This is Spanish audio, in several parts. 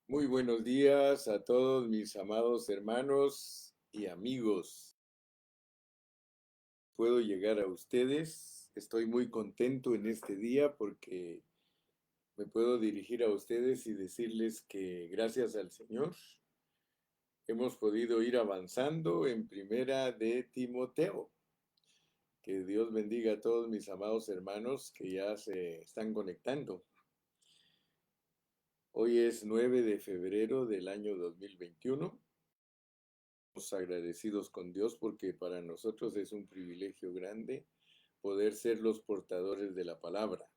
Muy buenos días a todos mis amados hermanos y amigos. Puedo llegar a ustedes. Estoy muy contento en este día porque me puedo dirigir a ustedes y decirles que gracias al Señor hemos podido ir avanzando en Primera de Timoteo. Que Dios bendiga a todos mis amados hermanos que ya se están conectando. Hoy es 9 de febrero del año 2021. Agradecidos con Dios porque para nosotros es un privilegio grande poder ser los portadores de la palabra.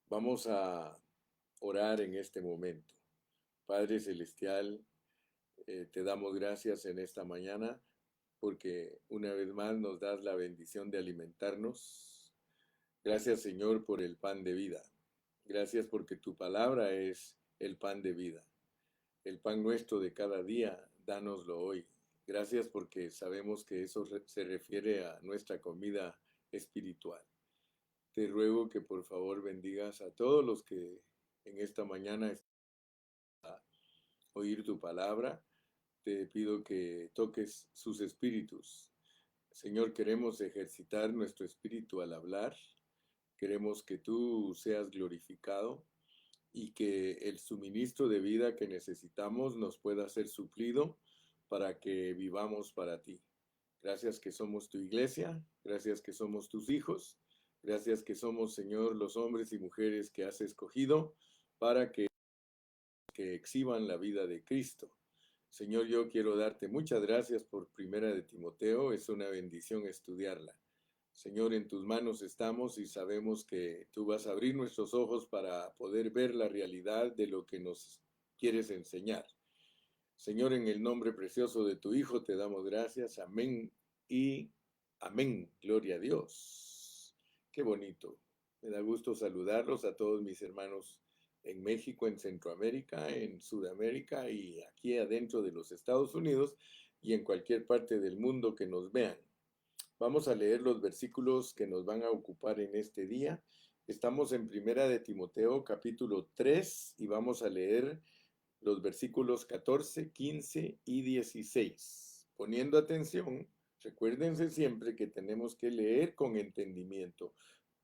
Vamos a orar en este momento. Padre Celestial, te damos gracias en esta mañana porque una vez más nos das la bendición de alimentarnos. Gracias, Señor, por el pan de vida. Gracias porque tu palabra es el pan de vida. El pan nuestro de cada día, dánoslo hoy. Gracias porque sabemos que eso se refiere a nuestra comida espiritual. Te ruego que por favor bendigas a todos los que en esta mañana están a oír tu palabra. Te pido que toques sus espíritus. Señor, queremos ejercitar nuestro espíritu al hablar. Queremos que tú seas glorificado y que el suministro de vida que necesitamos nos pueda ser suplido para que vivamos para ti. Gracias que somos tu iglesia, gracias que somos tus hijos, gracias que somos, Señor, los hombres y mujeres que has escogido para que exhiban la vida de Cristo. Señor, yo quiero darte muchas gracias por Primera de Timoteo, es una bendición estudiarla. Señor, en tus manos estamos y sabemos que tú vas a abrir nuestros ojos para poder ver la realidad de lo que nos quieres enseñar. Señor, en el nombre precioso de tu Hijo te damos gracias. Amén y amén. Gloria a Dios. Qué bonito. Me da gusto saludarlos a todos mis hermanos en México, en Centroamérica, en Sudamérica y aquí adentro de los Estados Unidos y en cualquier parte del mundo que nos vean. Vamos a leer los versículos que nos van a ocupar en este día. Estamos en Primera de Timoteo, capítulo 3, y vamos a leer los versículos 14, 15 y 16. Poniendo atención, recuérdense siempre que tenemos que leer con entendimiento,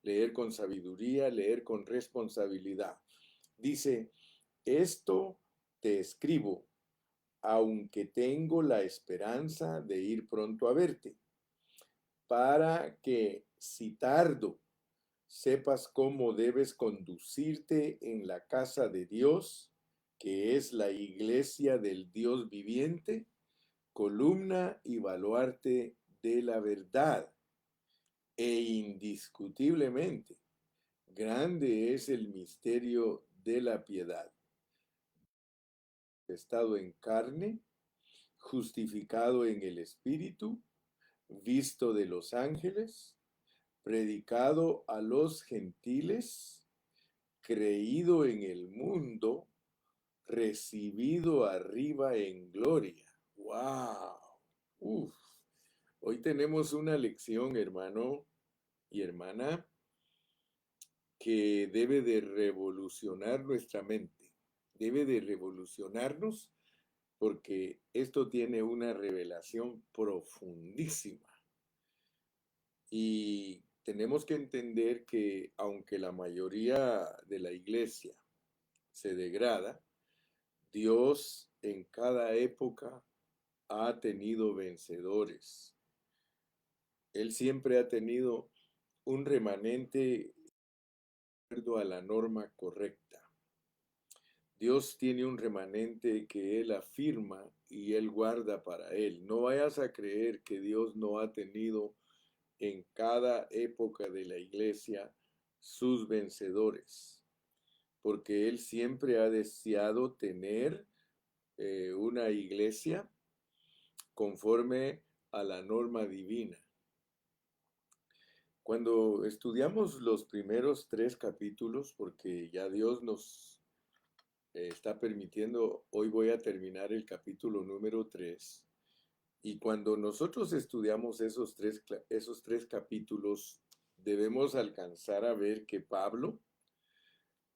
leer con sabiduría, leer con responsabilidad. Dice, esto te escribo, aunque tengo la esperanza de ir pronto a verte, para que si tardo, sepas cómo debes conducirte en la casa de Dios, que es la iglesia del Dios viviente, columna y baluarte de la verdad. E indiscutiblemente, grande es el misterio de la piedad. Estado en carne, justificado en el Espíritu, visto de los ángeles, predicado a los gentiles, creído en el mundo, recibido arriba en gloria. ¡Wow! Uf. Hoy tenemos una lección, hermano y hermana, que debe de revolucionar nuestra mente. Debe de revolucionarnos porque esto tiene una revelación profundísima. Y tenemos que entender que aunque la mayoría de la iglesia se degrada, Dios en cada época ha tenido vencedores. Él siempre ha tenido un remanente de acuerdo a la norma correcta. Dios tiene un remanente que Él afirma y Él guarda para Él. No vayas a creer que Dios no ha tenido en cada época de la iglesia sus vencedores, porque Él siempre ha deseado tener una iglesia conforme a la norma divina. Cuando estudiamos los primeros 3 capítulos, porque ya Dios nos está permitiendo, hoy voy a terminar el capítulo número 3, y cuando nosotros estudiamos esos tres capítulos, debemos alcanzar a ver que Pablo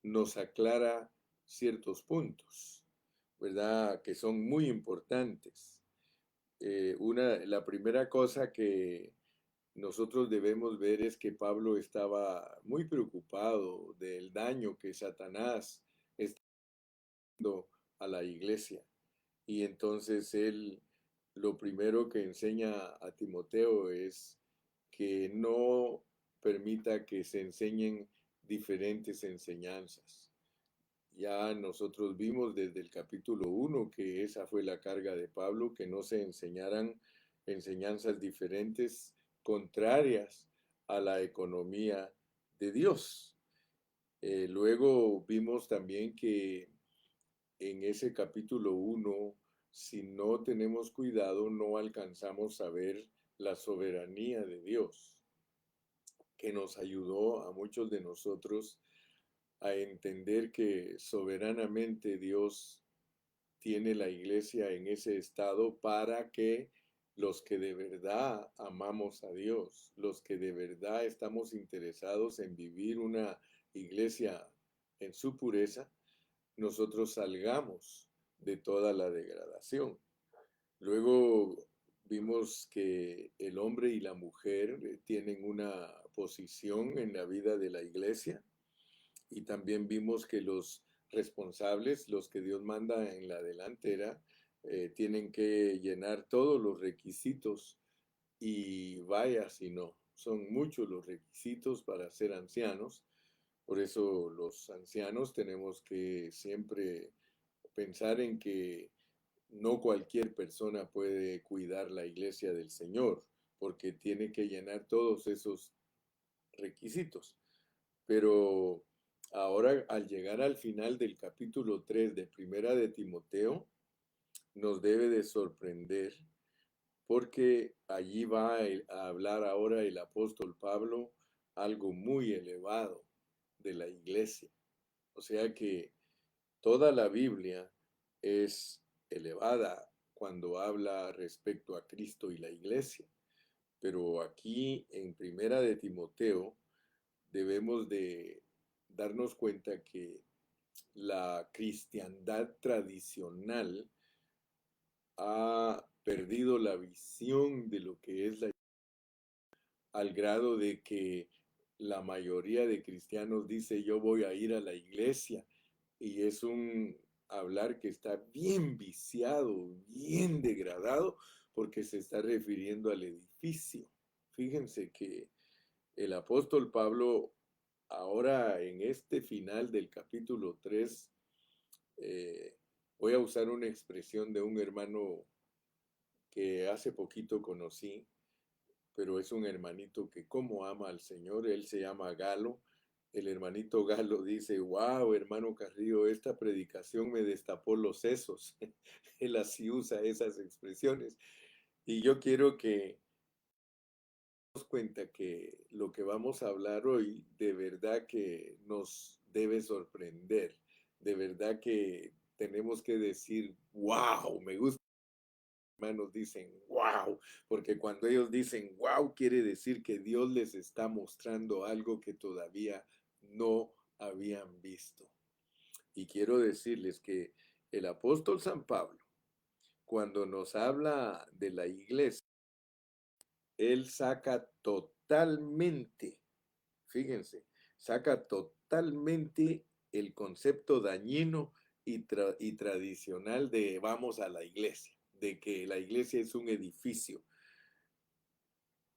nos aclara ciertos puntos, ¿verdad? Que son muy importantes. La primera cosa que nosotros debemos ver es que Pablo estaba muy preocupado del daño que Satanás está dando a la iglesia. Y entonces él lo primero que enseña a Timoteo es que no permita que se enseñen diferentes enseñanzas. Ya nosotros vimos desde el capítulo 1 que esa fue la carga de Pablo, que no se enseñaran enseñanzas diferentes contrarias a la economía de Dios. Luego vimos también que en ese capítulo 1, si no tenemos cuidado, no alcanzamos a ver la soberanía de Dios, que nos ayudó a muchos de nosotros a entender que soberanamente Dios tiene la iglesia en ese estado para que los que de verdad amamos a Dios, los que de verdad estamos interesados en vivir una iglesia en su pureza, nosotros salgamos de toda la degradación. Luego vimos que el hombre y la mujer tienen una posición en la vida de la iglesia y también vimos que los responsables, los que Dios manda en la delantera, tienen que llenar todos los requisitos y vaya si no, son muchos los requisitos para ser ancianos. Por eso los ancianos tenemos que siempre pensar en que no cualquier persona puede cuidar la iglesia del Señor, porque tiene que llenar todos esos requisitos. Pero ahora, al llegar al final del capítulo 3 de Primera de Timoteo, nos debe de sorprender porque allí va a hablar ahora el apóstol Pablo algo muy elevado de la iglesia. O sea que toda la Biblia es elevada cuando habla respecto a Cristo y la iglesia. Pero aquí en Primera de Timoteo debemos de darnos cuenta que la cristiandad tradicional ha perdido la visión de lo que es la al grado de que la mayoría de cristianos dice yo voy a ir a la iglesia y es un hablar que está bien viciado, bien degradado porque se está refiriendo al edificio. Fíjense que el apóstol Pablo ahora en este final del capítulo 3 eh, voy a usar una expresión de un hermano que hace poquito conocí, pero es un hermanito que como ama al Señor, él se llama Galo. El hermanito Galo dice, wow, hermano Carrillo, esta predicación me destapó los sesos. Él así usa esas expresiones. Y yo quiero que nos cuenta que lo que vamos a hablar hoy de verdad que nos debe sorprender. De verdad que tenemos que decir, wow, me gusta. Hermanos dicen wow, porque cuando ellos dicen wow, quiere decir que Dios les está mostrando algo que todavía no habían visto. Y quiero decirles que el apóstol San Pablo, cuando nos habla de la iglesia, él saca totalmente, fíjense, saca totalmente el concepto dañino y tradicional de vamos a la iglesia, de que la iglesia es un edificio.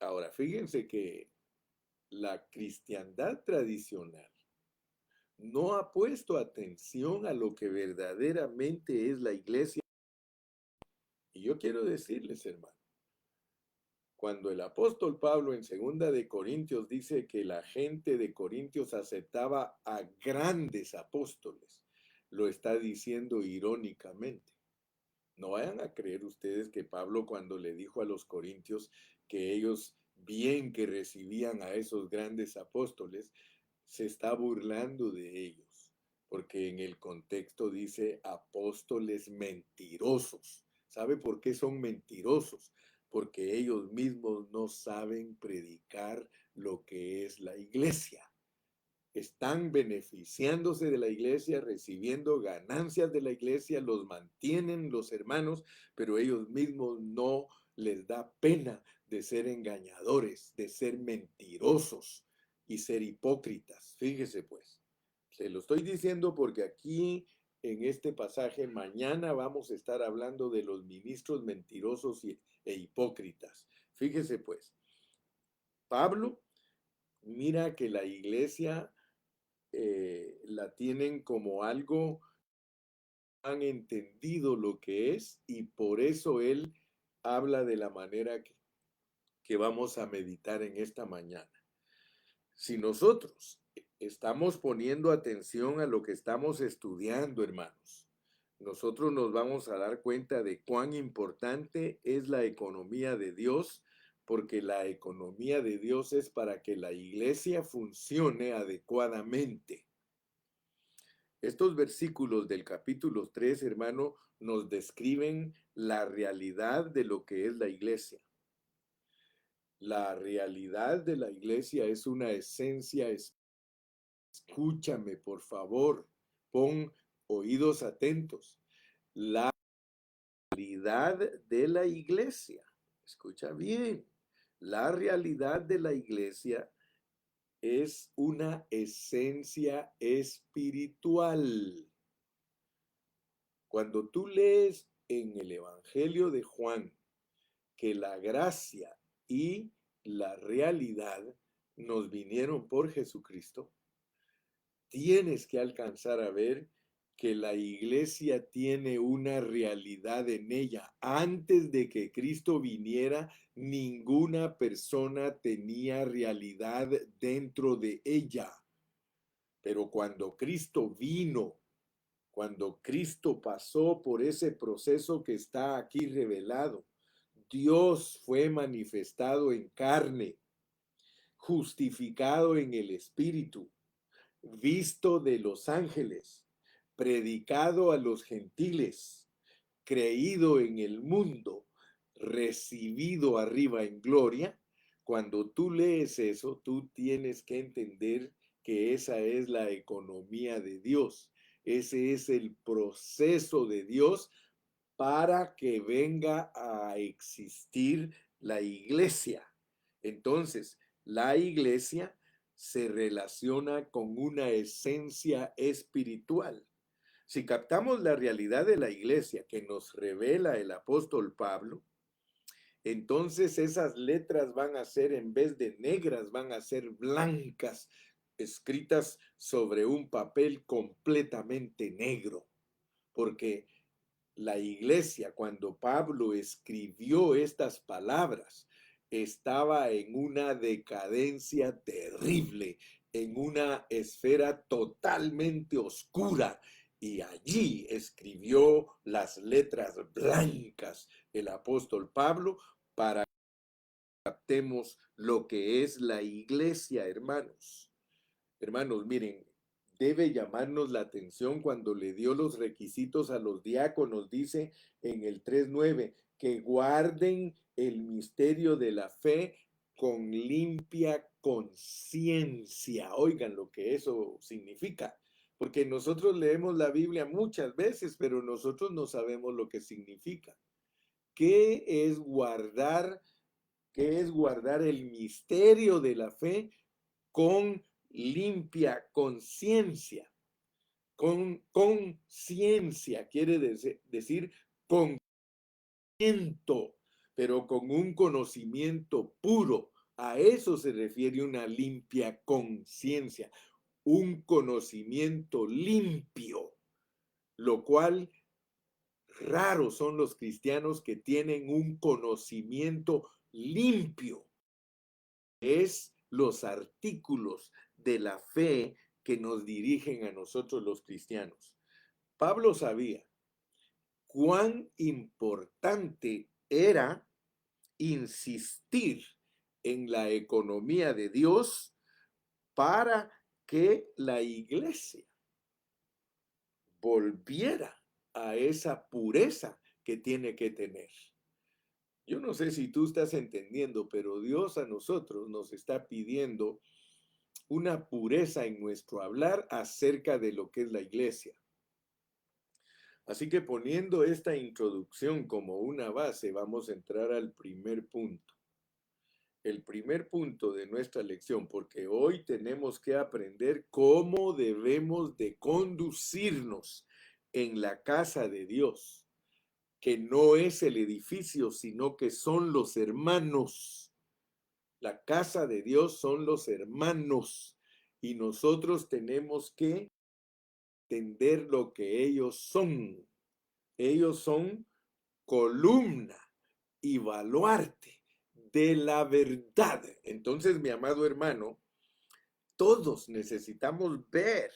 Ahora, fíjense que la cristiandad tradicional no ha puesto atención a lo que verdaderamente es la iglesia. Y yo quiero decirles, hermano, cuando el apóstol Pablo en segunda de Corintios dice que la gente de Corintios aceptaba a grandes apóstoles, lo está diciendo irónicamente. No vayan a creer ustedes que Pablo cuando le dijo a los corintios que ellos bien que recibían a esos grandes apóstoles, se está burlando de ellos, porque en el contexto dice apóstoles mentirosos. ¿Sabe por qué son mentirosos? Porque ellos mismos no saben predicar lo que es la iglesia. están beneficiándose de la iglesia, recibiendo ganancias de la iglesia, los mantienen los hermanos, pero ellos mismos no les da pena de ser engañadores, de ser mentirosos y ser hipócritas. Fíjese pues, se lo estoy diciendo porque aquí en este pasaje mañana vamos a estar hablando de los ministros mentirosos e hipócritas. Fíjese pues, Pablo mira que la iglesia la tienen como algo, han entendido lo que es y por eso él habla de la manera que vamos a meditar en esta mañana. Si nosotros estamos poniendo atención a lo que estamos estudiando, hermanos, nosotros nos vamos a dar cuenta de cuán importante es la economía de Dios, porque la economía de Dios es para que la iglesia funcione adecuadamente. Estos versículos del capítulo 3, hermano, nos describen la realidad de lo que es la iglesia. La realidad de la iglesia es una esencia. Escúchame, por favor, pon oídos atentos. La realidad de la iglesia, escucha bien, la realidad de la iglesia es una esencia espiritual. Cuando tú lees en el Evangelio de Juan que la gracia y la realidad nos vinieron por Jesucristo, tienes que alcanzar a ver que la iglesia tiene una realidad en ella. Antes de que Cristo viniera, ninguna persona tenía realidad dentro de ella. Pero cuando Cristo vino, cuando Cristo pasó por ese proceso que está aquí revelado, Dios fue manifestado en carne, justificado en el Espíritu, visto de los ángeles, predicado a los gentiles, creído en el mundo, recibido arriba en gloria. Cuando tú lees eso, tú tienes que entender que esa es la economía de Dios. Ese es el proceso de Dios para que venga a existir la iglesia. Entonces, la iglesia se relaciona con una esencia espiritual. Si captamos la realidad de la iglesia que nos revela el apóstol Pablo, entonces esas letras van a ser, en vez de negras, van a ser blancas, escritas sobre un papel completamente negro, porque la iglesia, cuando Pablo escribió estas palabras, estaba en una decadencia terrible, en una esfera totalmente oscura. Y allí escribió las letras blancas el apóstol Pablo para que captemos lo que es la iglesia, hermanos. Hermanos, miren, debe llamarnos la atención cuando le dio los requisitos a los diáconos, dice en el 3:9, que guarden el misterio de la fe con limpia conciencia. Oigan lo que eso significa, porque nosotros leemos la Biblia muchas veces, pero nosotros no sabemos lo que significa. ¿Qué es guardar? ¿Qué es guardar el misterio de la fe con limpia conciencia? Con conciencia quiere decir conocimiento, pero con un conocimiento puro. A eso se refiere una limpia conciencia, un conocimiento limpio, lo cual raros son los cristianos que tienen un conocimiento limpio. Es los artículos de la fe que nos dirigen a nosotros los cristianos. Pablo sabía cuán importante era insistir en la economía de Dios para que la iglesia volviera a esa pureza que tiene que tener. Yo no sé si tú estás entendiendo, pero Dios a nosotros nos está pidiendo una pureza en nuestro hablar acerca de lo que es la iglesia. Así que poniendo esta introducción como una base, vamos a entrar al primer punto. El primer punto de nuestra lección, porque hoy tenemos que aprender cómo debemos de conducirnos en la casa de Dios, que no es el edificio, sino que son los hermanos. La casa de Dios son los hermanos y nosotros tenemos que entender lo que ellos son. Ellos son columna y baluarte de la verdad. Entonces, mi amado hermano, todos necesitamos ver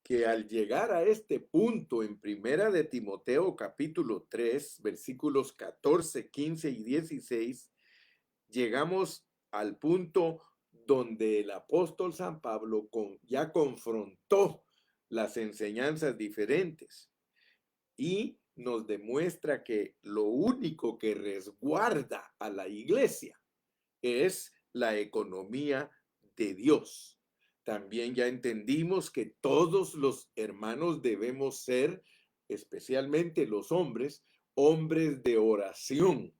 que al llegar a este punto en Primera de Timoteo capítulo 3, versículos 14, 15 y 16, llegamos al punto donde el apóstol San Pablo ya confrontó las enseñanzas diferentes y nos demuestra que lo único que resguarda a la iglesia es la economía de Dios. También ya entendimos que todos los hermanos debemos ser, especialmente los hombres, hombres de oración.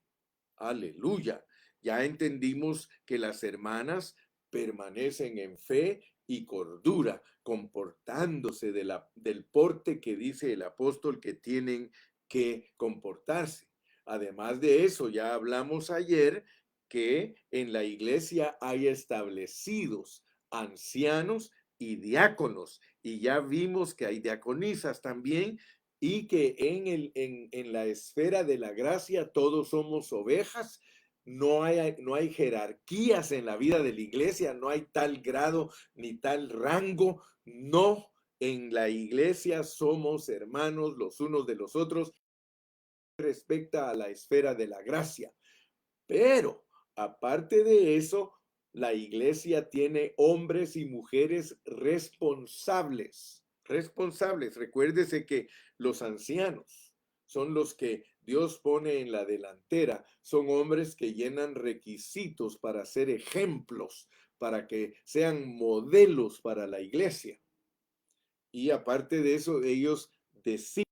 Aleluya. Ya entendimos que las hermanas permanecen en fe y cordura, comportándose del porte que dice el apóstol que tienen que comportarse. Además de eso, ya hablamos ayer que en la iglesia hay establecidos ancianos y diáconos, y ya vimos que hay diaconisas también, y que en la esfera de la gracia todos somos ovejas, no hay jerarquías en la vida de la iglesia, no hay tal grado ni tal rango, no, en la iglesia somos hermanos los unos de los otros respecto a la esfera de la gracia. Pero aparte de eso, la iglesia tiene hombres y mujeres responsables. Responsables. Recuérdese que los ancianos son los que Dios pone en la delantera. Son hombres que llenan requisitos para ser ejemplos, para que sean modelos para la iglesia. Y aparte de eso, ellos deciden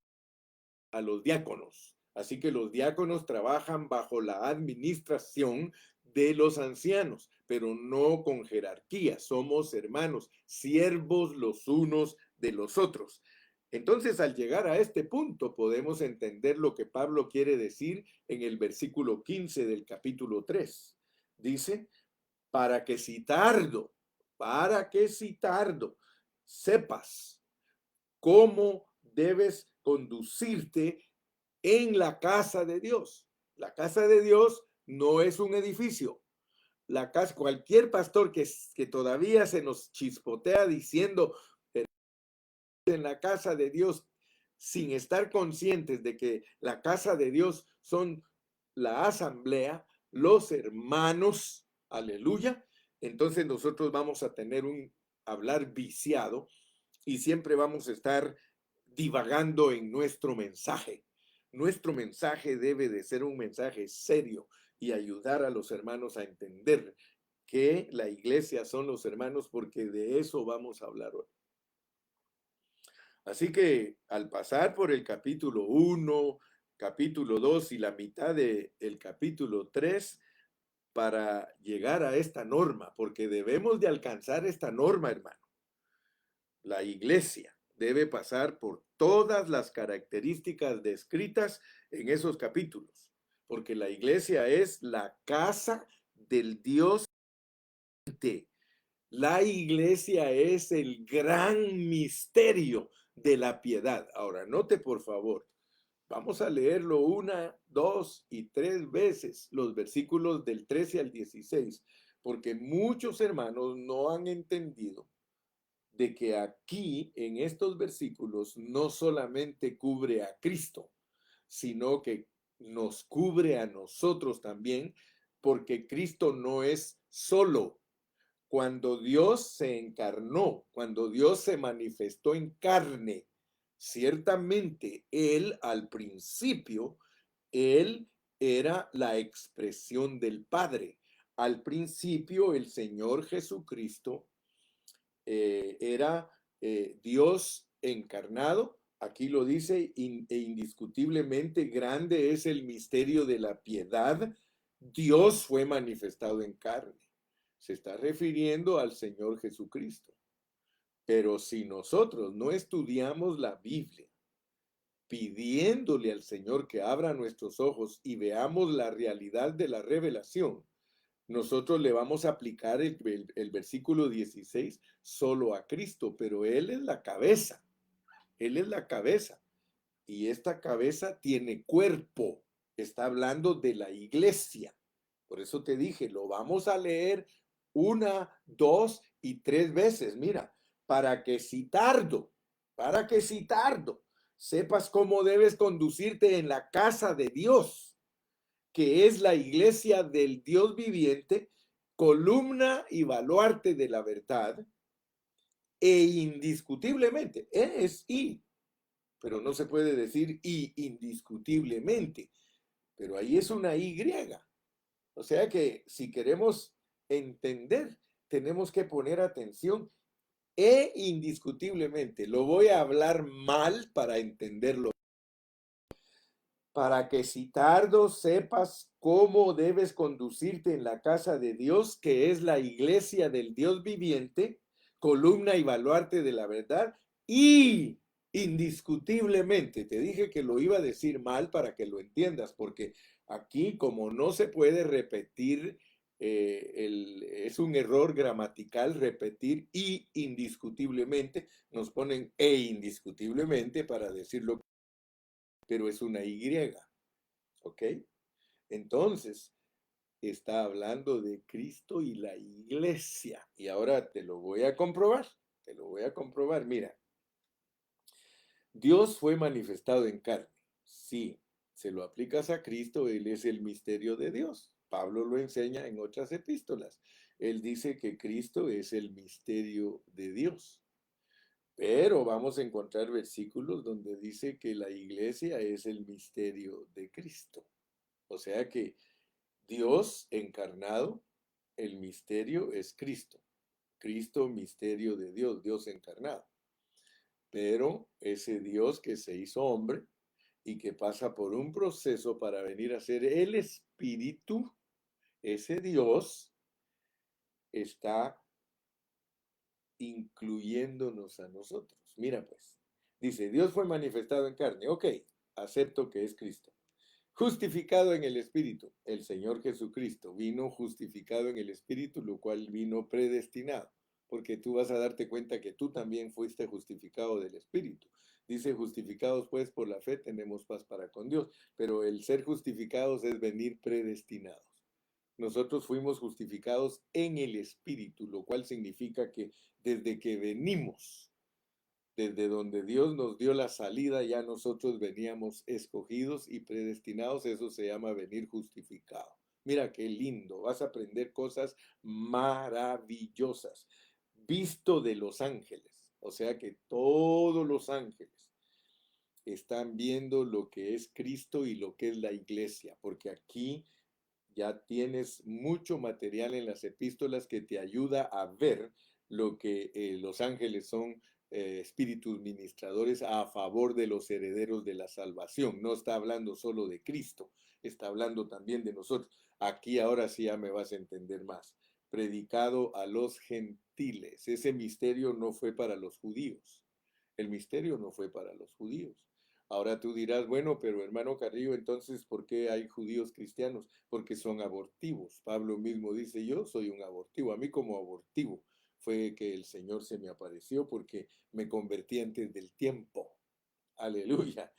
a los diáconos. Así que los diáconos trabajan bajo la administración de los ancianos, pero no con jerarquía. Somos hermanos, siervos los unos de los otros. Entonces, al llegar a este punto, podemos entender lo que Pablo quiere decir en el versículo 15 del capítulo 3. Dice, para que si tardo, sepas cómo debes conducirte en la casa de Dios. La casa de Dios no es un edificio. La casa, cualquier pastor que todavía se nos chispotea diciendo en la casa de Dios sin estar conscientes de que la casa de Dios son la asamblea, los hermanos, aleluya, entonces nosotros vamos a tener un hablar viciado y siempre vamos a estar divagando en nuestro mensaje. Nuestro mensaje debe de ser un mensaje serio y ayudar a los hermanos a entender que la iglesia son los hermanos, porque de eso vamos a hablar hoy. Así que al pasar por el capítulo 1, capítulo 2 y la mitad del capítulo 3, para llegar a esta norma, porque debemos de alcanzar esta norma, hermano. La iglesia debe pasar por todas las características descritas en esos capítulos, porque la iglesia es la casa del Dios. La iglesia es el gran misterio de la piedad. Ahora, note por favor, vamos a leerlo 1, 2 y 3 veces, los versículos del 13 al 16, porque muchos hermanos no han entendido de que aquí en estos versículos no solamente cubre a Cristo, sino que nos cubre a nosotros también, porque Cristo no es solo. Cuando Dios se encarnó, cuando Dios se manifestó en carne, ciertamente Él al principio, Él era la expresión del Padre. Al principio el Señor Jesucristo era Dios encarnado. Aquí lo dice, e indiscutiblemente grande es el misterio de la piedad. Dios fue manifestado en carne. Se está refiriendo al Señor Jesucristo. Pero si nosotros no estudiamos la Biblia, pidiéndole al Señor que abra nuestros ojos y veamos la realidad de la revelación, nosotros le vamos a aplicar el versículo 16 solo a Cristo, pero Él es la cabeza. Él es la cabeza. Y esta cabeza tiene cuerpo. Está hablando de la iglesia. Por eso te dije, lo vamos a leer una, dos y tres veces. Mira, para que si tardo, sepas cómo debes conducirte en la casa de Dios, que es la iglesia del Dios viviente, columna y baluarte de la verdad, e indiscutiblemente, pero no se puede decir y indiscutiblemente, pero ahí es una Y. O sea que si queremos entender, tenemos que poner atención indiscutiblemente. Lo voy a hablar mal para entenderlo. Para que si tardo sepas cómo debes conducirte en la casa de Dios, que es la iglesia del Dios viviente, columna y baluarte de la verdad, y indiscutiblemente, te dije que lo iba a decir mal para que lo entiendas, porque aquí como no se puede repetir, es un error gramatical repetir y indiscutiblemente, nos ponen indiscutiblemente para decirlo, pero es una Y. ¿Ok? Entonces, está hablando de Cristo y la iglesia. Y ahora te lo voy a comprobar. Te lo voy a comprobar. Mira, Dios fue manifestado en carne. Sí, se lo aplicas a Cristo, Él es el misterio de Dios. Pablo lo enseña en otras epístolas. Él dice que Cristo es el misterio de Dios. Pero vamos a encontrar versículos donde dice que la iglesia es el misterio de Cristo. O sea que Dios encarnado, el misterio es Cristo. Cristo, misterio de Dios, Dios encarnado. Pero ese Dios que se hizo hombre y que pasa por un proceso para venir a ser el Espíritu, ese Dios está incluyéndonos a nosotros. Mira pues, dice, Dios fue manifestado en carne. Ok, acepto que es Cristo. Justificado en el Espíritu. El Señor Jesucristo vino justificado en el Espíritu, lo cual vino predestinado, porque tú vas a darte cuenta que tú también fuiste justificado del Espíritu. Dice, justificados pues por la fe tenemos paz para con Dios, pero el ser justificados es venir predestinados. Nosotros fuimos justificados en el Espíritu, lo cual significa que desde que venimos, desde donde Dios nos dio la salida, ya nosotros veníamos escogidos y predestinados. Eso se llama venir justificado. Mira qué lindo, vas a aprender cosas maravillosas. Visto de los ángeles, o sea que todos los ángeles están viendo lo que es Cristo y lo que es la iglesia, porque aquí ya tienes mucho material en las epístolas que te ayuda a ver lo que los ángeles son, espíritus ministradores a favor de los herederos de la salvación. No está hablando solo de Cristo, está hablando también de nosotros. Aquí ahora sí ya me vas a entender más. Predicado a los gentiles. Ese misterio no fue para los judíos. El misterio no fue para los judíos. Ahora tú dirás, bueno, pero hermano Carrillo, entonces, ¿por qué hay judíos cristianos? Porque son abortivos. Pablo mismo dice, yo soy un abortivo. A mí como abortivo fue que el Señor se me apareció porque me convertí antes del tiempo. Aleluya.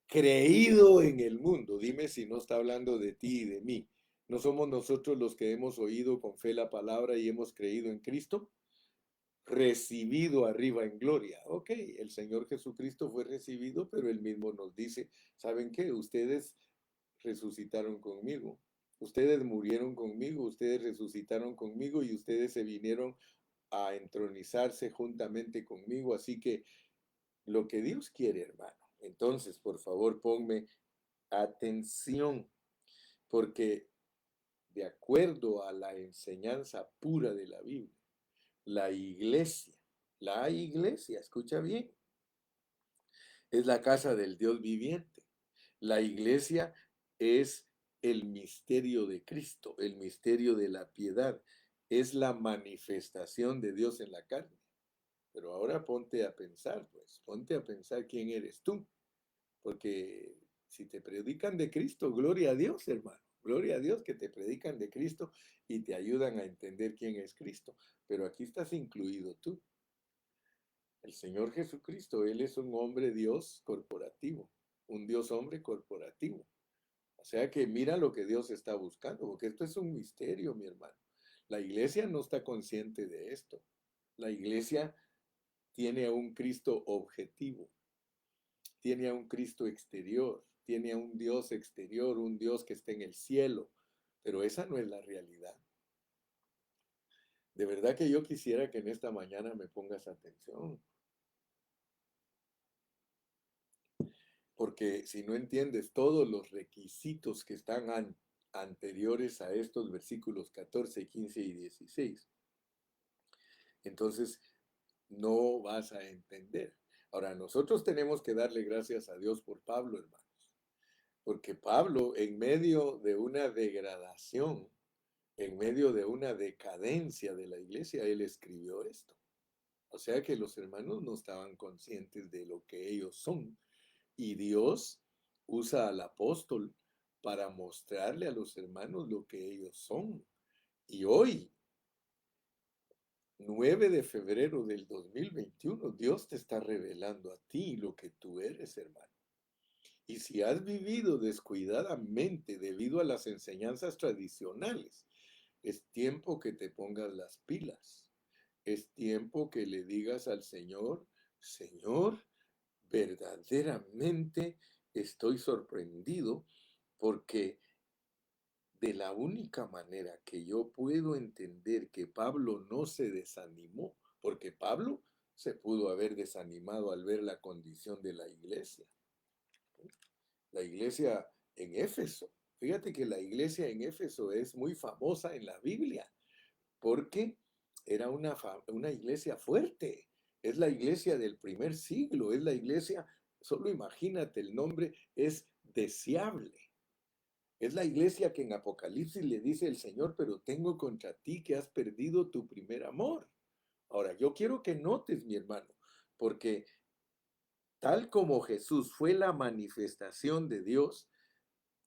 Creído en el mundo. Dime si no está hablando de ti y de mí. ¿No somos nosotros los que hemos oído con fe la palabra y hemos creído en Cristo? Recibido arriba en gloria. Ok, el Señor Jesucristo fue recibido, pero él mismo nos dice, ¿saben qué? Ustedes resucitaron conmigo, ustedes murieron conmigo, ustedes resucitaron conmigo y ustedes se vinieron a entronizarse juntamente conmigo. Así que lo que Dios quiere, hermano. Entonces, por favor, ponme atención, porque de acuerdo a la enseñanza pura de la Biblia, la iglesia, escucha bien, es la casa del Dios viviente. La iglesia es el misterio de Cristo, el misterio de la piedad. Es la manifestación de Dios en la carne. Pero ahora ponte a pensar, pues, ponte a pensar quién eres tú. Porque si te predican de Cristo, gloria a Dios, hermano. Gloria a Dios que te predican de Cristo y te ayudan a entender quién es Cristo. Pero aquí estás incluido tú. El Señor Jesucristo, Él es un hombre Dios corporativo, un Dios hombre corporativo. O sea que mira lo que Dios está buscando, porque esto es un misterio, mi hermano. La iglesia no está consciente de esto. La iglesia tiene a un Cristo objetivo, tiene a un Cristo exterior, tiene a un Dios exterior, un Dios que está en el cielo, pero esa no es la realidad. De verdad que yo quisiera que en esta mañana me pongas atención, porque si no entiendes todos los requisitos que están anteriores a estos versículos 14, 15 y 16, entonces no vas a entender. Ahora, nosotros tenemos que darle gracias a Dios por Pablo, hermanos, porque Pablo, en medio de una degradación, en medio de una decadencia de la iglesia, él escribió esto. O sea que los hermanos no estaban conscientes de lo que ellos son. Y Dios usa al apóstol para mostrarle a los hermanos lo que ellos son. Y hoy, 9 de febrero del 2021, Dios te está revelando a ti lo que tú eres, hermano. Y si has vivido descuidadamente debido a las enseñanzas tradicionales, es tiempo que te pongas las pilas. Es tiempo que le digas al Señor, Señor, verdaderamente estoy sorprendido porque de la única manera que yo puedo entender que Pablo no se desanimó, porque Pablo se pudo haber desanimado al ver la condición de la iglesia en Éfeso. Fíjate que la iglesia en Éfeso es muy famosa en la Biblia porque era una iglesia fuerte. Es la iglesia del primer siglo, es la iglesia, solo imagínate, el nombre es deseable. Es la iglesia que en Apocalipsis le dice el Señor, pero tengo contra ti que has perdido tu primer amor. Ahora, yo quiero que notes, mi hermano, porque tal como Jesús fue la manifestación de Dios,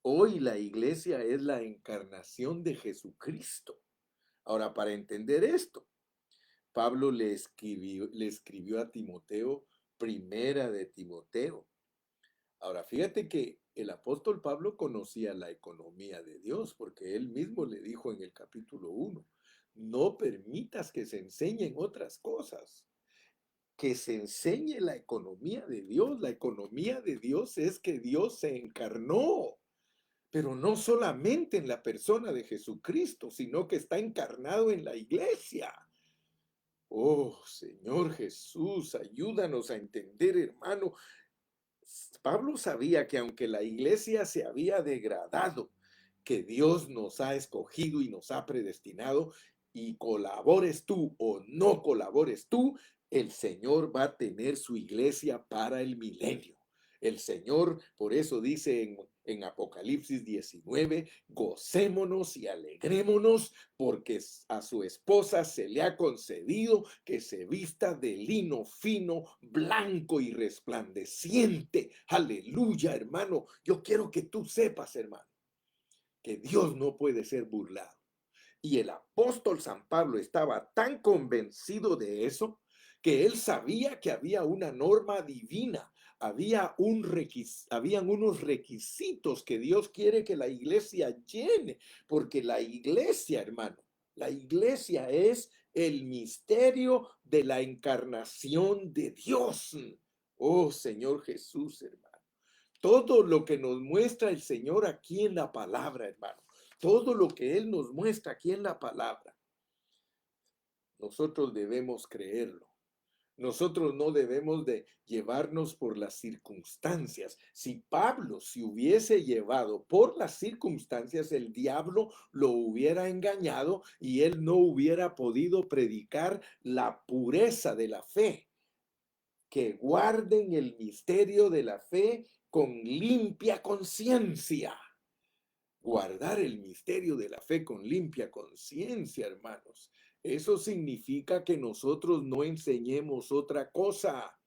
hoy la iglesia es la encarnación de Jesucristo. Ahora, para entender esto, Pablo le escribió a Timoteo, primera de Timoteo. Ahora, fíjate que el apóstol Pablo conocía la economía de Dios, porque él mismo le dijo en el capítulo 1, no permitas que se enseñen otras cosas, que se enseñe la economía de Dios. La economía de Dios es que Dios se encarnó, pero no solamente en la persona de Jesucristo, sino que está encarnado en la iglesia. Oh, Señor Jesús, ayúdanos a entender, hermano. Pablo sabía que aunque la iglesia se había degradado, que Dios nos ha escogido y nos ha predestinado, y colabores tú o no colabores tú, el Señor va a tener su iglesia para el milenio. El Señor, por eso dice en Apocalipsis 19, gocémonos y alegrémonos porque a su esposa se le ha concedido que se vista de lino fino, blanco y resplandeciente. Aleluya, hermano. Yo quiero que tú sepas, hermano, que Dios no puede ser burlado. Y el apóstol San Pablo estaba tan convencido de eso que él sabía que había una norma divina, habían unos requisitos que Dios quiere que la iglesia llene, porque la iglesia, hermano, la iglesia es el misterio de la encarnación de Dios. Oh Señor Jesús, hermano. Todo lo que nos muestra el Señor aquí en la palabra, hermano. Todo lo que Él nos muestra aquí en la palabra, nosotros debemos creerlo. Nosotros no debemos de llevarnos por las circunstancias. Si Pablo se hubiese llevado por las circunstancias, el diablo lo hubiera engañado y él no hubiera podido predicar la pureza de la fe. Que guarden el misterio de la fe con limpia conciencia. Guardar el misterio de la fe con limpia conciencia, hermanos. Eso significa que nosotros no enseñemos otra cosa,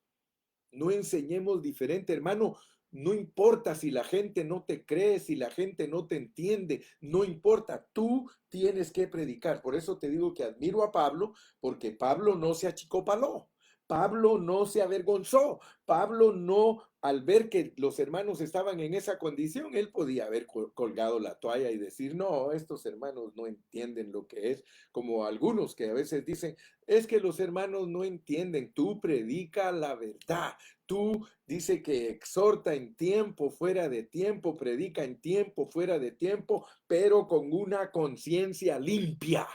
no enseñemos diferente, hermano. No importa si la gente no te cree, si la gente no te entiende, no importa, tú tienes que predicar. Por eso te digo que admiro a Pablo, porque Pablo no se achicopaló. Pablo no se avergonzó. Pablo no, al ver que los hermanos estaban en esa condición, él podía haber colgado la toalla y decir, no, estos hermanos no entienden lo que es, como algunos que a veces dicen, es que los hermanos no entienden, tú predica la verdad. Tú dice que exhorta en tiempo, fuera de tiempo, predica en tiempo, fuera de tiempo, pero con una conciencia limpia.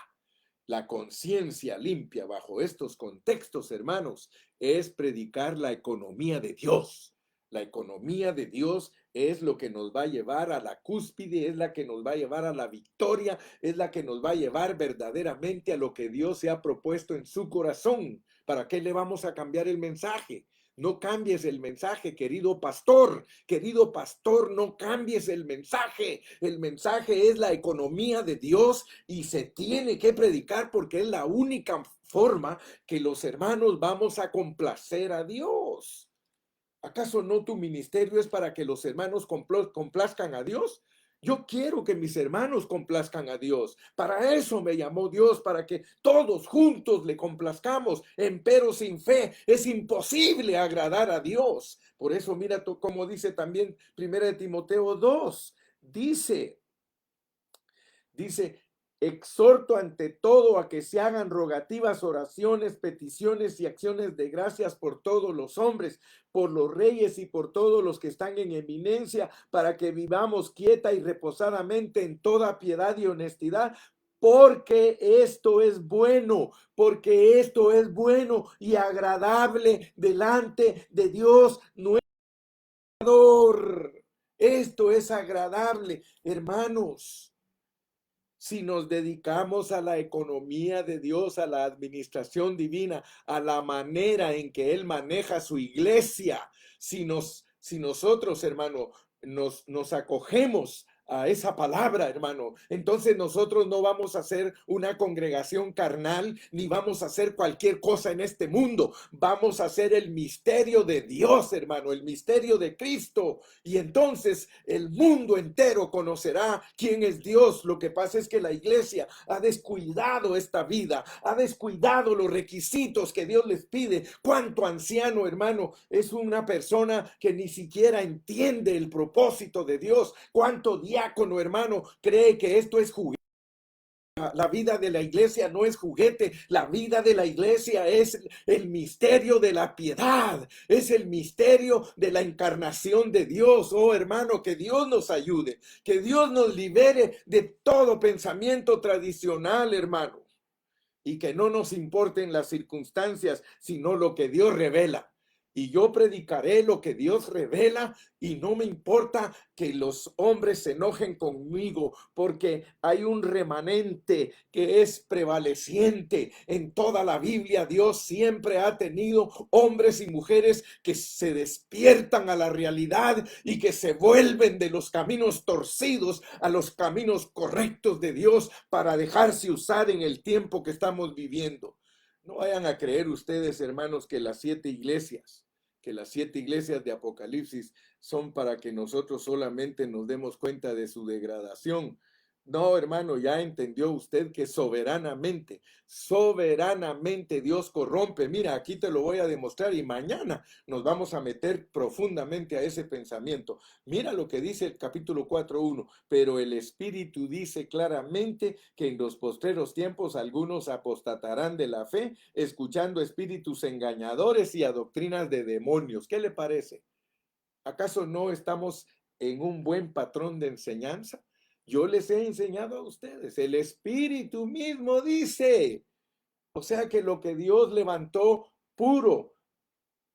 La conciencia limpia bajo estos contextos, hermanos, es predicar la economía de Dios. La economía de Dios es lo que nos va a llevar a la cúspide, es la que nos va a llevar a la victoria, es la que nos va a llevar verdaderamente a lo que Dios se ha propuesto en su corazón. ¿Para qué le vamos a cambiar el mensaje? No cambies el mensaje, querido pastor. Querido pastor, no cambies el mensaje. El mensaje es la economía de Dios y se tiene que predicar porque es la única forma que los hermanos vamos a complacer a Dios. ¿Acaso no tu ministerio es para que los hermanos complazcan a Dios? Yo quiero que mis hermanos complazcan a Dios. Para eso me llamó Dios, para que todos juntos le complazcamos. Empero sin fe es imposible agradar a Dios. Por eso mira como dice también 1 Timoteo 2. Dice, exhorto ante todo a que se hagan rogativas, oraciones, peticiones y acciones de gracias por todos los hombres, por los reyes y por todos los que están en eminencia, para que vivamos quieta y reposadamente en toda piedad y honestidad, porque esto es bueno, y agradable delante de Dios nuestro Creador. Esto es agradable, hermanos. Si nos dedicamos a la economía de Dios, a la administración divina, a la manera en que Él maneja su iglesia, si nosotros, hermano, nos acogemos a esa palabra, hermano, entonces nosotros no vamos a ser una congregación carnal, ni vamos a hacer cualquier cosa en este mundo. Vamos a hacer el misterio de Dios, hermano, el misterio de Cristo. Y entonces el mundo entero conocerá quién es Dios. Lo que pasa es que la iglesia ha descuidado esta vida, ha descuidado los requisitos que Dios les pide. ¿Cuánto anciano, hermano, es una persona que ni siquiera entiende el propósito de Dios? ¿Cuánto diácono, hermano, cree que esto es juguete? La vida de la iglesia no es juguete, la vida de la iglesia es el misterio de la piedad, es el misterio de la encarnación de Dios. Oh, hermano, que Dios nos ayude, que Dios nos libere de todo pensamiento tradicional, hermano, y que no nos importen las circunstancias, sino lo que Dios revela. Y yo predicaré lo que Dios revela y no me importa que los hombres se enojen conmigo, porque hay un remanente que es prevaleciente. En toda la Biblia Dios siempre ha tenido hombres y mujeres que se despiertan a la realidad y que se vuelven de los caminos torcidos a los caminos correctos de Dios para dejarse usar en el tiempo que estamos viviendo. No vayan a creer ustedes, hermanos, que las 7 iglesias de Apocalipsis son para que nosotros solamente nos demos cuenta de su degradación. No, hermano, ya entendió usted que soberanamente Dios corrompe. Mira, aquí te lo voy a demostrar y mañana nos vamos a meter profundamente a ese pensamiento. Mira lo que dice el capítulo 4:1. Pero el Espíritu dice claramente que en los postreros tiempos algunos apostatarán de la fe, escuchando espíritus engañadores y a doctrinas de demonios. ¿Qué le parece? ¿Acaso no estamos en un buen patrón de enseñanza? Yo les he enseñado a ustedes. El Espíritu mismo dice. O sea que lo que Dios levantó puro,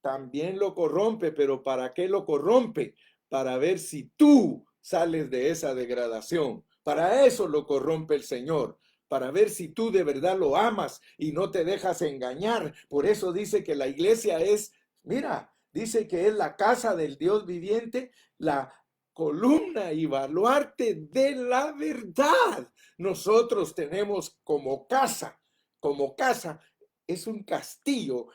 también lo corrompe, pero ¿para qué lo corrompe? Para ver si tú sales de esa degradación. Para eso lo corrompe el Señor, para ver si tú de verdad lo amas y no te dejas engañar. Por eso dice que la iglesia es, mira, dice que es la casa del Dios viviente, la columna y baluarte de la verdad. Nosotros tenemos como casa, es un castillo.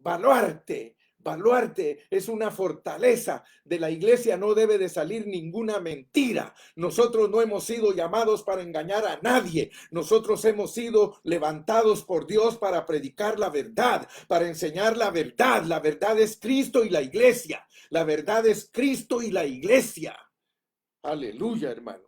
Baluarte, baluarte es una fortaleza. De la iglesia no debe de salir ninguna mentira. Nosotros no hemos sido llamados para engañar a nadie. Nosotros hemos sido levantados por Dios para predicar la verdad, para enseñar la verdad. La verdad es Cristo y la iglesia. La verdad es Cristo y la iglesia. Aleluya, hermano.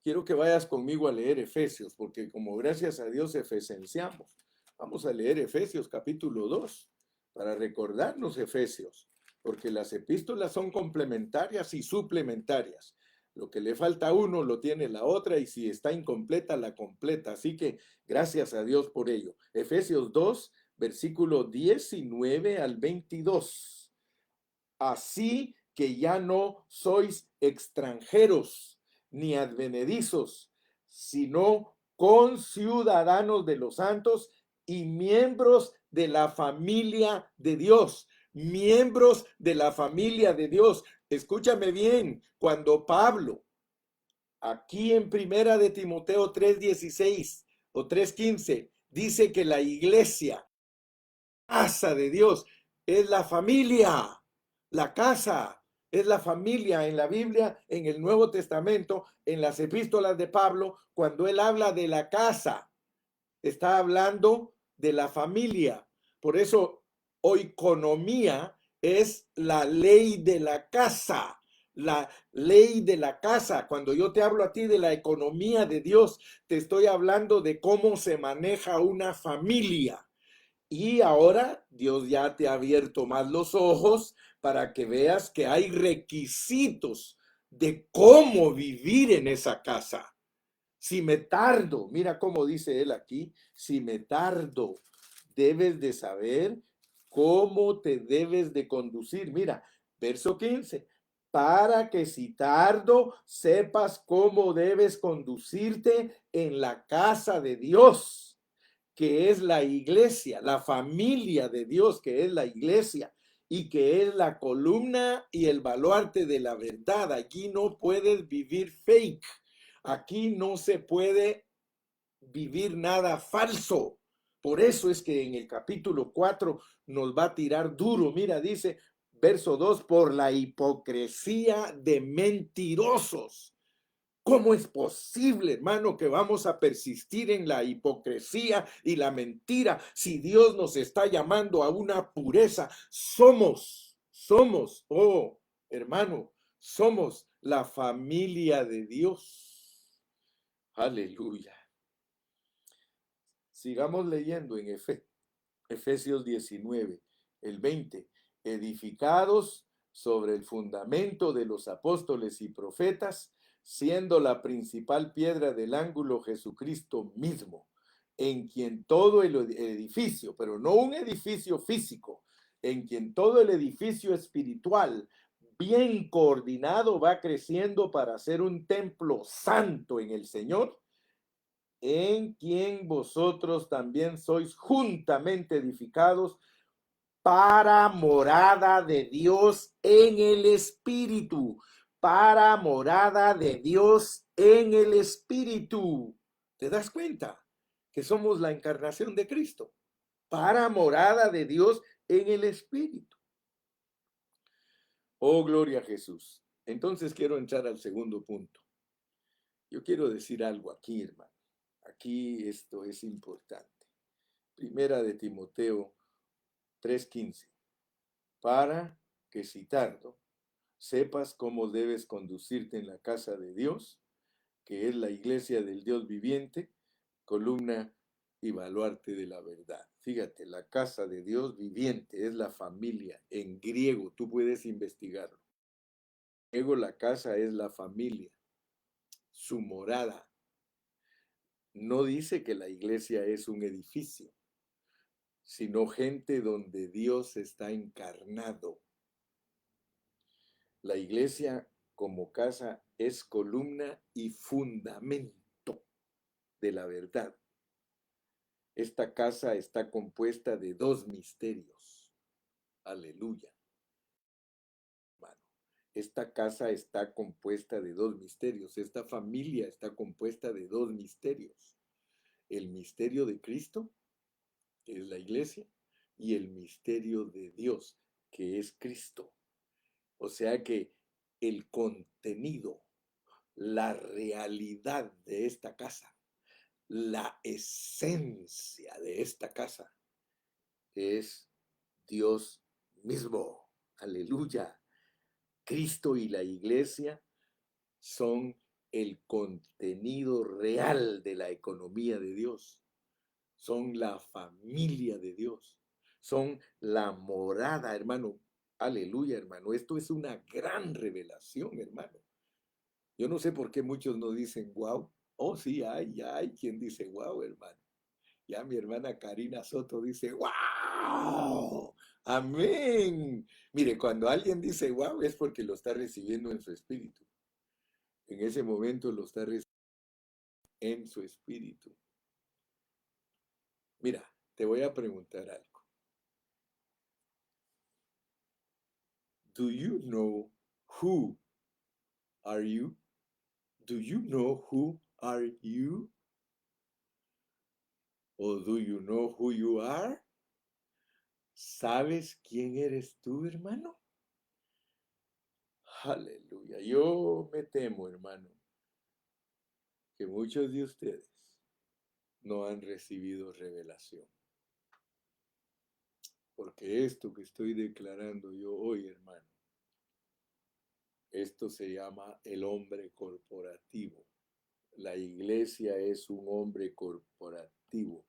Quiero que vayas conmigo a leer Efesios, porque como gracias a Dios efesenciamos. Vamos a leer Efesios capítulo 2 para recordarnos Efesios, porque las epístolas son complementarias y suplementarias. Lo que le falta a uno lo tiene la otra y si está incompleta, la completa. Así que gracias a Dios por ello. Efesios 2, versículo 19 al 22. Así que ya no sois extranjeros ni advenedizos, sino conciudadanos de los santos y miembros de la familia de Dios. Miembros de la familia de Dios. Escúchame bien, cuando Pablo, aquí en Primera de Timoteo 3:16 o 3:15, dice que la iglesia, casa de Dios, es la familia. La casa es la familia en la Biblia, en el Nuevo Testamento, en las epístolas de Pablo, cuando él habla de la casa, está hablando de la familia. Por eso, oikonomía es la ley de la casa. La ley de la casa. Cuando yo te hablo a ti de la economía de Dios, te estoy hablando de cómo se maneja una familia. Y ahora Dios ya te ha abierto más los ojos para que veas que hay requisitos de cómo vivir en esa casa. Si me tardo, mira cómo dice él aquí, si me tardo, debes de saber cómo te debes de conducir. Mira, verso 15, para que si tardo, sepas cómo debes conducirte en la casa de Dios, que es la iglesia, la familia de Dios, que es la iglesia, y que es la columna y el baluarte de la verdad. Aquí no puedes vivir fake. Aquí no se puede vivir nada falso. Por eso es que en el capítulo 4 nos va a tirar duro. Mira, dice verso 2, por la hipocresía de mentirosos. ¿Cómo es posible, hermano, que vamos a persistir en la hipocresía y la mentira si Dios nos está llamando a una pureza? Oh, hermano, somos la familia de Dios. Aleluya. Sigamos leyendo en Efesios 19, el 20. Edificados sobre el fundamento de los apóstoles y profetas, siendo la principal piedra del ángulo Jesucristo mismo, en quien todo el edificio, pero no un edificio físico, en quien todo el edificio espiritual, bien coordinado, va creciendo para ser un templo santo en el Señor, en quien vosotros también sois juntamente edificados para morada de Dios en el Espíritu, para morada de Dios en el Espíritu. ¿Te das cuenta que somos la encarnación de Cristo? Para morada de Dios en el Espíritu. Oh, gloria a Jesús. Entonces quiero entrar al segundo punto. Yo quiero decir algo aquí, hermano. Aquí esto es importante. Primera de Timoteo 3:15. Para que si tardo, sepas cómo debes conducirte en la casa de Dios, que es la iglesia del Dios viviente, columna y baluarte de la verdad. Fíjate, la casa de Dios viviente es la familia. En griego, tú puedes investigarlo. En griego, la casa es la familia, su morada. No dice que la iglesia es un edificio. sino gente donde Dios está encarnado. La iglesia como casa es columna y fundamento de la verdad. Esta casa está compuesta de dos misterios. Aleluya, hermano. Esta casa está compuesta de dos misterios. Esta familia está compuesta de dos misterios. El misterio de Cristo, que es la iglesia, y el misterio de Dios, que es Cristo. O sea que el contenido, la realidad de esta casa, la esencia de esta casa es Dios mismo. Aleluya. Cristo y la iglesia son el contenido real de la economía de Dios. Son la familia de Dios. Son la morada, hermano. Aleluya, hermano. Esto es una gran revelación, hermano. Yo no sé por qué muchos no dicen wow. Oh, sí, hay quien dice wow, hermano. Ya mi hermana Karina Soto dice wow. Amén. Mire, cuando alguien dice wow es porque lo está recibiendo en su espíritu. En ese momento lo está recibiendo en su espíritu. Mira, te voy a preguntar algo. Do you know who are you? Do you know who are you? Or do you know who you are? ¿Sabes quién eres tú, hermano? Aleluya. Yo me temo, hermano, que muchos de ustedes no han recibido revelación. Porque esto que estoy declarando yo hoy, hermano, esto se llama el hombre corporativo. La iglesia es un hombre corporativo.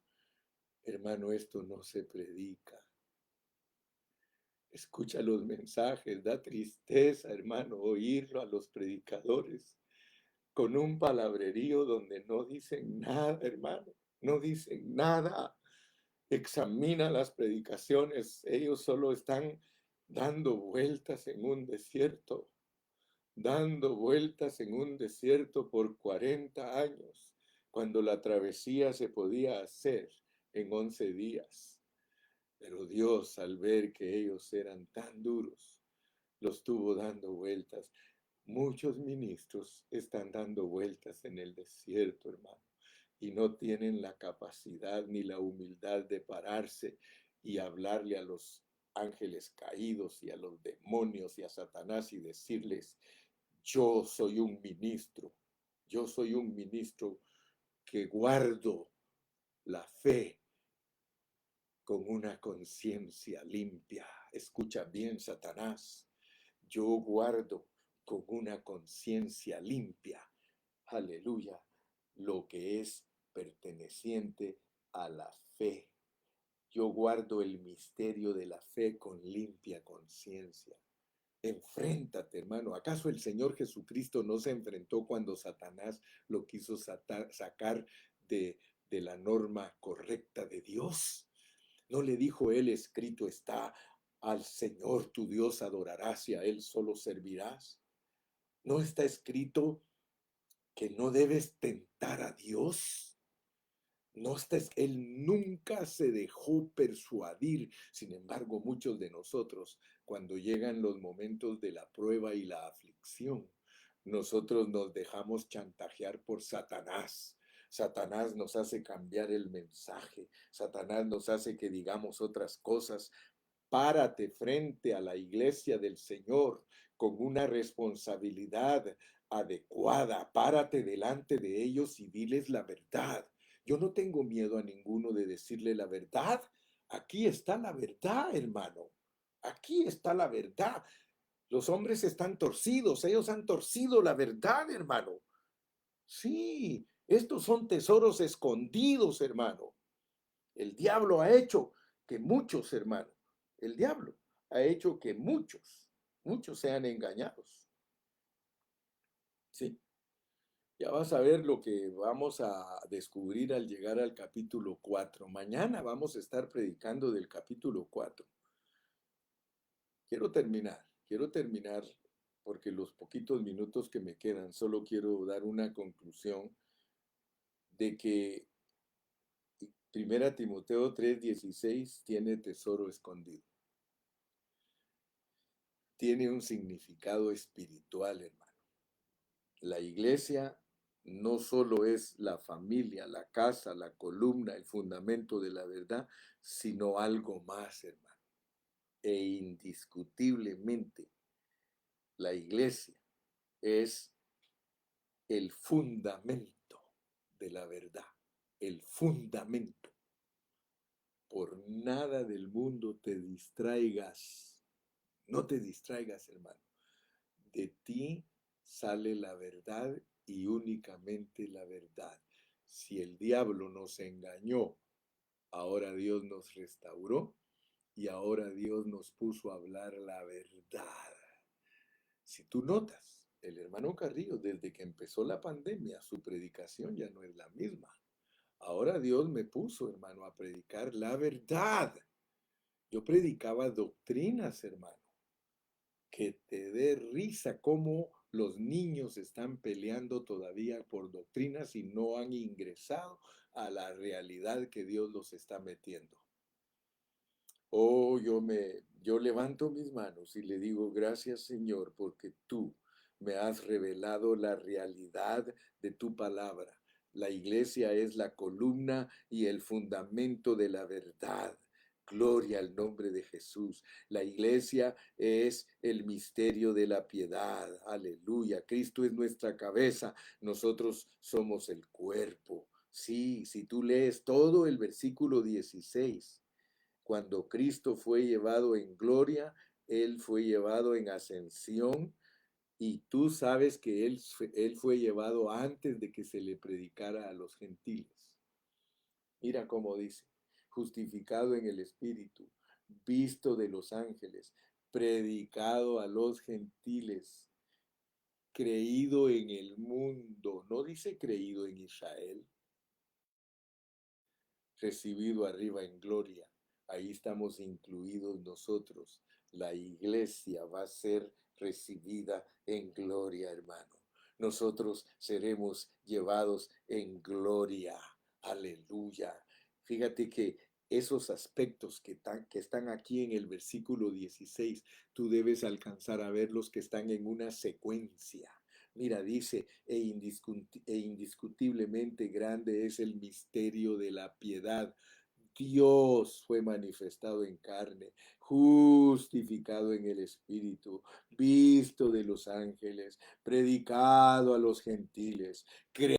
Hermano, esto no se predica. Escucha los mensajes, da tristeza, hermano, oírlo a los predicadores con un palabrerío donde no dicen nada, hermano, no dicen nada. Examina las predicaciones, ellos solo están dando vueltas en un desierto, dando vueltas en un desierto por 40 años, cuando la travesía se podía hacer en 11 días. Pero Dios, al ver que ellos eran tan duros, los tuvo dando vueltas. Muchos ministros están dando vueltas en el desierto, hermano, y no tienen la capacidad ni la humildad de pararse y hablarle a los ángeles caídos y a los demonios y a Satanás y decirles, yo soy un ministro, yo soy un ministro que guardo la fe con una conciencia limpia. Escucha bien, Satanás. Yo guardo con una conciencia limpia, aleluya, lo que es perteneciente a la fe. Yo guardo el misterio de la fe con limpia conciencia. Enfréntate, hermano. ¿Acaso el Señor Jesucristo no se enfrentó cuando Satanás lo quiso sacar de la norma correcta de Dios? ¿No le dijo él, escrito está, al Señor tu Dios adorarás y a él solo servirás? ¿No está escrito que no debes tentar a Dios? No está, él nunca se dejó persuadir. Sin embargo, muchos de nosotros, cuando llegan los momentos de la prueba y la aflicción, nosotros nos dejamos chantajear por Satanás. Satanás nos hace cambiar el mensaje. Satanás nos hace que digamos otras cosas. Párate frente a la iglesia del Señor con una responsabilidad adecuada. Párate delante de ellos y diles la verdad. Yo no tengo miedo a ninguno de decirle la verdad. Aquí está la verdad, hermano. Aquí está la verdad. Los hombres están torcidos. Ellos han torcido la verdad, hermano. Sí, estos son tesoros escondidos, hermano. El diablo ha hecho que muchos, hermano, el diablo ha hecho que muchos sean engañados. Sí. Ya vas a ver lo que vamos a descubrir al llegar al capítulo 4. Mañana vamos a estar predicando del capítulo 4. Quiero terminar porque los poquitos minutos que me quedan, solo quiero dar una conclusión de que Primera Timoteo 3:16 tiene tesoro escondido. Tiene un significado espiritual, hermano. La iglesia no solo es la familia, la casa, la columna, el fundamento de la verdad, sino algo más, hermano. E indiscutiblemente, la iglesia es el fundamento de la verdad, el fundamento. Por nada del mundo te distraigas, no te distraigas, hermano. De ti sale la verdad y únicamente la verdad. Si el diablo nos engañó, ahora Dios nos restauró y ahora Dios nos puso a hablar la verdad. Si tú notas, el hermano Carrillo, desde que empezó la pandemia, su predicación ya no es la misma. Ahora Dios me puso, hermano, a predicar la verdad. Yo predicaba doctrinas, hermano, que te dé risa cómo los niños están peleando todavía por doctrinas y no han ingresado a la realidad que Dios los está metiendo. Oh, yo levanto mis manos y le digo, gracias Señor, porque tú me has revelado la realidad de tu palabra. La iglesia es la columna y el fundamento de la verdad. Gloria al nombre de Jesús. La iglesia es el misterio de la piedad. Aleluya. Cristo es nuestra cabeza. Nosotros somos el cuerpo. Sí, si tú lees todo el versículo 16. Cuando Cristo fue llevado en gloria, Él fue llevado en ascensión y tú sabes que él fue llevado antes de que se le predicara a los gentiles. Mira cómo dice, justificado en el Espíritu, visto de los ángeles, predicado a los gentiles, creído en el mundo, no dice creído en Israel, recibido arriba en gloria. Ahí estamos incluidos nosotros. La iglesia va a ser recibida en gloria, hermano. Nosotros seremos llevados en gloria. Aleluya. Fíjate que esos aspectos que están aquí en el versículo 16, tú debes alcanzar a verlos que están en una secuencia. Mira, dice, indiscutiblemente grande es el misterio de la piedad. Dios fue manifestado en carne, justificado en el Espíritu, visto de los ángeles, predicado a los gentiles, creído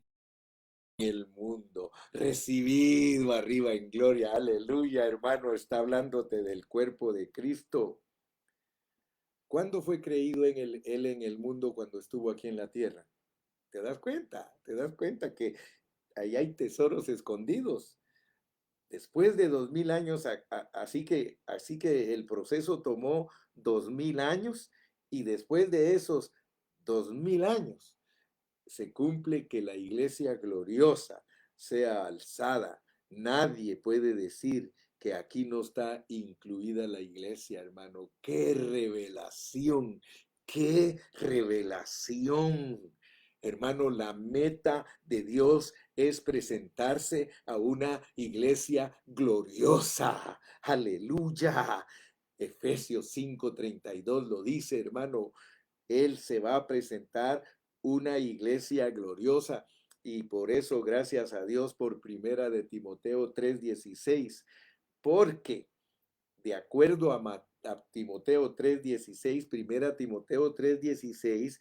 en el mundo, recibido arriba en gloria. Aleluya, hermano, está hablándote del cuerpo de Cristo. ¿Cuándo fue creído él en el mundo cuando estuvo aquí en la tierra? ¿Te das cuenta? ¿Te das cuenta que ahí hay tesoros escondidos? Después de 2000 años, así que el proceso tomó 2000 años y después de esos 2000 años se cumple que la iglesia gloriosa sea alzada. Nadie puede decir que aquí no está incluida la iglesia, hermano. ¡Qué revelación! ¡Qué revelación! Hermano, la meta de Dios es presentarse a una iglesia gloriosa. Aleluya. Efesios 5:32 lo dice, hermano. Él se va a presentar una iglesia gloriosa. Y por eso, gracias a Dios por primera de Timoteo 3:16, porque de acuerdo a Timoteo 3:16, primera Timoteo 3:16,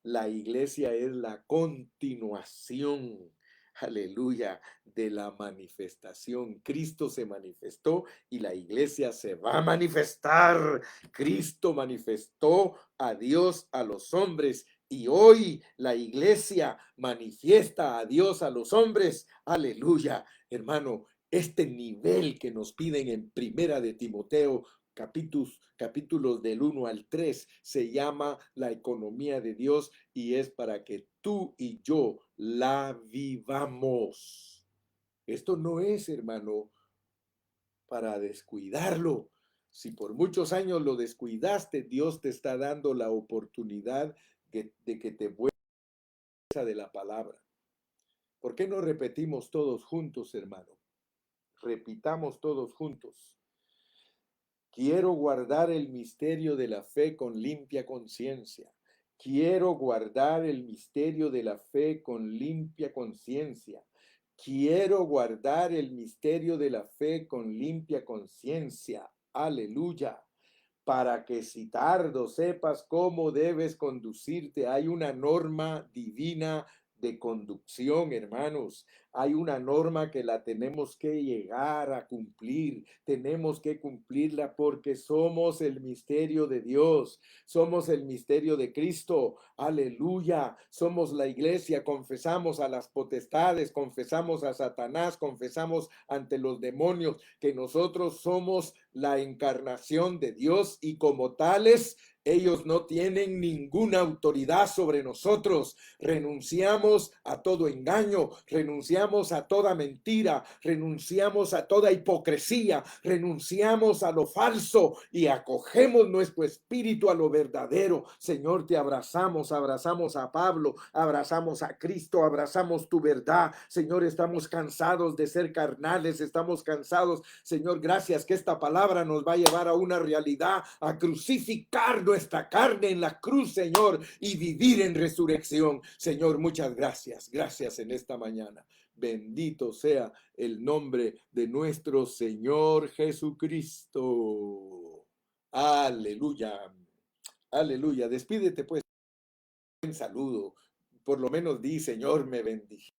la iglesia es la continuación, aleluya, de la manifestación. Cristo se manifestó y la iglesia se va a manifestar. Cristo manifestó a Dios a los hombres y hoy la iglesia manifiesta a Dios a los hombres. Aleluya, hermano. Este nivel que nos piden en primera de Timoteo capítulos del 1 al 3 se llama la economía de Dios y es para que tú y yo la vivamos. Esto no es, hermano, para descuidarlo. Si por muchos años lo descuidaste, Dios te está dando la oportunidad de que te vuelvas de la palabra. ¿Por qué no repetimos todos juntos, hermano? Repitamos todos juntos. Quiero guardar el misterio de la fe con limpia conciencia. Quiero guardar el misterio de la fe con limpia conciencia. Quiero guardar el misterio de la fe con limpia conciencia. Aleluya. Para que si tardo sepas cómo debes conducirte. Hay una norma divina de conducción, hermanos. Hay una norma que la tenemos que llegar a cumplir. Tenemos que cumplirla porque somos el misterio de Dios. Somos el misterio de Cristo. Aleluya. Somos la iglesia. Confesamos a las potestades, confesamos a Satanás, confesamos ante los demonios que nosotros somos la encarnación de Dios y como tales ellos no tienen ninguna autoridad sobre nosotros. Renunciamos a todo engaño, renunciamos a toda mentira, renunciamos a toda hipocresía, renunciamos a lo falso y acogemos nuestro espíritu a lo verdadero. Señor, te abrazamos, abrazamos a Pablo, abrazamos a Cristo, abrazamos tu verdad. Señor, estamos cansados de ser carnales, estamos cansados. Señor, gracias que esta palabra nos va a llevar a una realidad, a crucificar nuestra carne en la cruz, Señor, y vivir en resurrección. Señor, muchas gracias. Gracias en esta mañana. Bendito sea el nombre de nuestro Señor Jesucristo. Aleluya. Aleluya. Despídete pues. Un saludo. Por lo menos di, Señor, me bendije.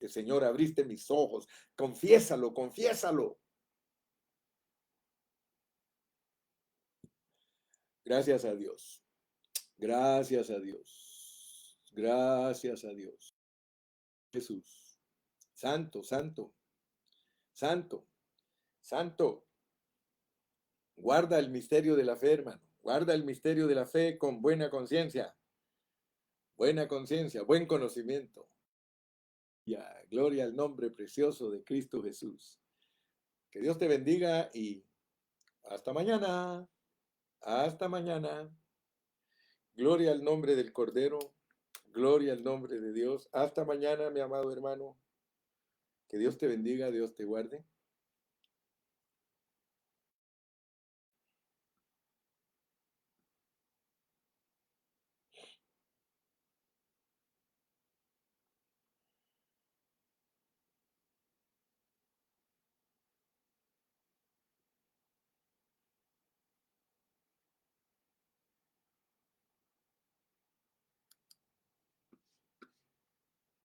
Señor, abriste mis ojos. Confiésalo, confiésalo. Gracias a Dios. Gracias a Dios. Gracias a Dios. Jesús. Santo, santo, santo, santo. Guarda el misterio de la fe, hermano. Guarda el misterio de la fe con buena conciencia. Buena conciencia, buen conocimiento. Gloria al nombre precioso de Cristo Jesús. Que Dios te bendiga y hasta mañana. Hasta mañana. Gloria al nombre del Cordero. Gloria al nombre de Dios. Hasta mañana, mi amado hermano. Que Dios te bendiga, Dios te guarde.